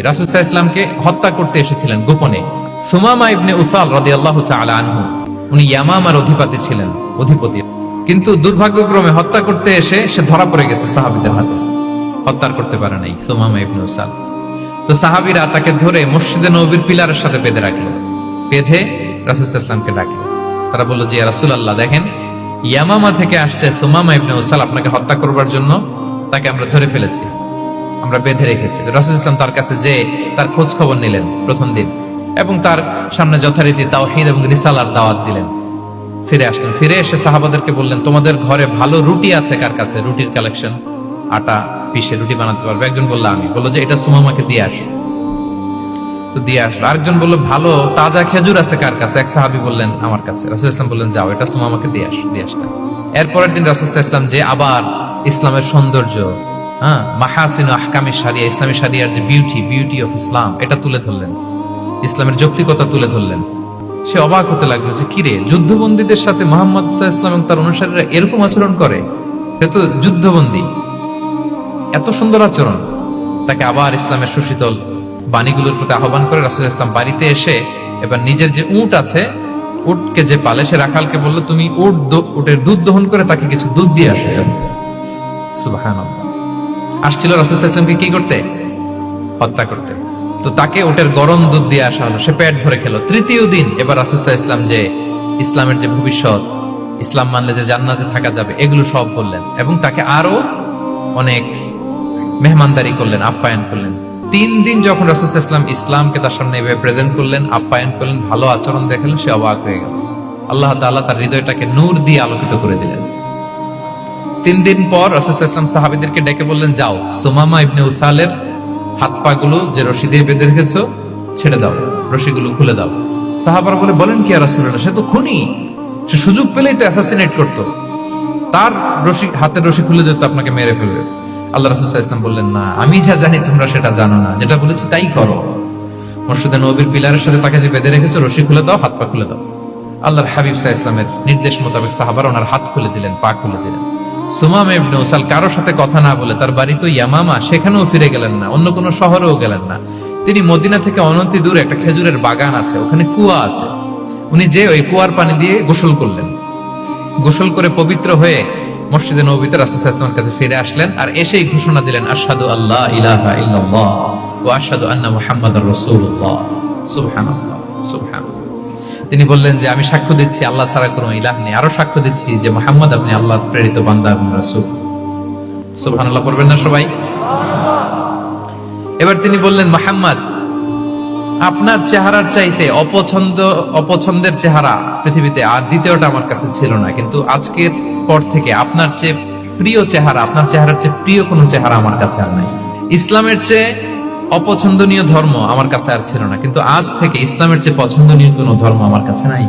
রাসূল সাল্লাল্লাহু আলাইহি ওয়াসাল্লামকে হত্যা করতে এসেছিলেন গোপনে। সুমামা ইবনে উসাল রাদিয়াল্লাহু তাআলা আনহু, উনি ইয়ামামার অধিপতি, কিন্তু দুর্ভাগ্যক্রমে হত্যা করতে এসে সে ধরা পড়ে গেছে সাহাবীদের হাতে, হত্যা করতে পারে নাই সুমামা ইবনে উসাল। তো সাহাবীরা তাকে ধরে মসজিদে নববীর পিলারের সাথে বেঁধে রাখলো, বেঁধে রাসূল সাল্লাল্লাহু আলাইহি ওয়াসাল্লামকে ডাকলো। তারা বলল যে ইয়া রাসূলুল্লাহ, দেখেন ইয়ামামা থেকে আসছে সুমামা ইবনে উসাল আপনাকে হত্যা করবার জন্য, তাকে আমরা ধরে ফেলেছি, আমরা বেঁধে রেখেছি। রাসূল সাল্লাল্লাহু আলাইহি ওয়াসাল্লাম তার কাছে যে তার খোঁজ খবর নিলেন প্রথম দিন, এবং তার সামনে যথারীতি তাওহীদ এবং রিসালার দাওয়াত দিলেন। ফিরে আসলেন, ফিরে এসে সাহাবাদেরকে বললেন, তোমাদের ঘরে ভালো রুটি আছে কার কাছে? রুটির কালেকশন, আটা পিষে রুটি বানাতে পারবে। একজন বললো আমি, বললো যে এটা সুমামাকে দিয়ে আসো, তো দিয়ে আসলো। আরেকজন বললো ভালো তাজা খেজুর আছে কার কাছে? এক সাহাবী বললেন আমার কাছে। রাসূল সাল্লাল্লাহু আলাইহি ওয়াসাল্লাম বললেন যাও, এটা সুমামাকে দিয়ে আসো, দিয়ে আসলেন। এরপরের দিন রাসূল সাল্লাল্লাহু আলাইহি ওয়াসাল্লাম যে আবার ইসলামের সৌন্দর্য, মাহাসিন আহকামি শারিয়া, ইসলামী শারিয়ার যে বিউটি অফ ইসলাম, এটা তুলে ধরলেন, ইসলামের যৌক্তিকতা তুলে ধরলেন। সে অবাক হতে লাগলো যে কিরে, যুদ্ধবন্দীদের সাথে মুহাম্মদ সাল্লাল্লাহু আলাইহি ওয়াসাল্লাম এবং তার অনুসারীরা এরকম আচরণ করে? সে তো যুদ্ধবন্দী, এত সুন্দর আচরণ। তাকে আবার ইসলামের সুশীতল বাণীগুলোর প্রতি আহ্বান করে রাসূল সাল্লাল্লাহু আলাইহি ওয়াসাল্লাম বাড়িতে এসে এবার নিজের যে উট আছে, উটকে যে পালে, সে রাখালকে বললো তুমি উটের দুধ দহন করে তাকে কিছু দুধ দিয়ে আসো। সুবহানাল্লাহ। আসছিল রাসূল সাল্লাল্লাহু আলাইহি ওয়াসাল্লামকে কি করতে? হত্যা করতে। তো তাকে ওটের গরম দুধ দিয়ে আসা হলো, সে পেট ভরে খেলো। তৃতীয় দিন এবার রাসূল সাল্লাল্লাহু আলাইহি ওয়াসাল্লাম যে ইসলামের যে ভবিষ্যৎ, ইসলাম মানলে যে জান্নাতে থাকা যাবে, এগুলো সব বললেন, এবং তাকে আরো অনেক মেহমানদারি করলেন, আপ্যায়ন করলেন। 3 দিন যখন রাসূল সাল্লাল্লাহু আলাইহি ওয়াসাল্লাম ইসলামকে তার সামনে এভাবে প্রেজেন্ট করলেন, আপ্যায়ন করলেন, ভালো আচরণ দেখালেন, সে অবাক হয়ে গেল। আল্লাহ তাআলা তার হৃদয়টাকে নূর দিয়ে আলোকিত করে দিলেন। 3 দিন পর রাসূল সাল্লাল্লাহু আলাইহি ওয়াসাল্লাম সাহাবীদেরকে ডেকে বললেন, যাও সুমামা ইবনে উসালের হাত পা গুলো যে রশি দিয়ে বেঁধে রেখেছো ছেড়ে দাও, রশিগুলো খুলে দাও। সাহাবারা বলেন কি ইয়া রাসূলুল্লাহ, সে তো খুনি, সে সুযোগ পেলেই তো অ্যাসাসিনেট করতো, তার হাতের রশি খুলে দিত, আপনাকে মেরে ফেলবে। আল্লাহ রাসূল সাল্লাল্লাহু আলাইহি ওয়াসাল্লাম বললেন, না, আমি যা জানি তোমরা সেটা জানো না, যেটা বলেছি তাই করো। মসজিদে নববীর পিলারের সাথে তাকে যে বেঁধে রেখেছো, রশি খুলে দাও, হাত পা খুলে দাও। আল্লাহর হাবিব সাল্লাল্লাহু আলাইহি ওয়াসাল্লামের নির্দেশ মোতাবেক সাহাবারা ওনার হাত খুলে দিলেন, পা খুলে দিলেন। সুমামা ইবনে উসাল কারোর সাথে কথা না বলে, তার বাড়ি তো ইয়ামামা, সেখানেও ফিরে গেলেন না, অন্য কোনো শহরেও গেলেন না। তিনি মদিনা থেকে অনতি দূরে একটা খেজুরের বাগান আছে, ওখানে কুয়া আছে, উনি যে ওই কুয়ার পানি দিয়ে গোসল করলেন। গোসল করে পবিত্র হয়ে মসজিদে নববীতে রাসূল সাল্লাল্লাহু আলাইহি ওয়াসাল্লামের কাছে ফিরে আসলেন, আর এসেই ঘোষণা দিলেন, আশহাদু আল্লা ইলাহা ইল্লাল্লাহ ওয়া আশহাদু আন্না মুহাম্মাদার রাসূলুল্লাহ। সুবহানাল্লাহ, সুবহানাল্লাহ। তিনি বললেন যে আমি সাক্ষ্য দিচ্ছি আল্লাহ ছাড়া কোনো ইলাহ নেই, আরো সাক্ষ্য দিচ্ছি যে মুহাম্মদ আপনি আল্লাহর প্রেরিত বান্দা এবং রাসূল। সুবহানাল্লাহ পড়বেন না সবাই? এবার তিনি বললেন, মুহাম্মদ, আপনার চেহারার চাইতে অপছন্দের চেহারা পৃথিবীতে আর দ্বিতীয়টা আমার কাছে ছিল না, কিন্তু আজকের পর থেকে আপনার চেয়ে প্রিয় চেহারা, আপনার চেহারার চেয়ে প্রিয় কোনো চেহারা আমার কাছে আর নাই। ইসলামের চেয়ে অপছন্দনীয় ধর্ম আমার কাছে আর ছিল না, কিন্তু আজ থেকে ইসলামের চেয়ে পছন্দনীয় কোনো ধর্ম আমার কাছে নাই।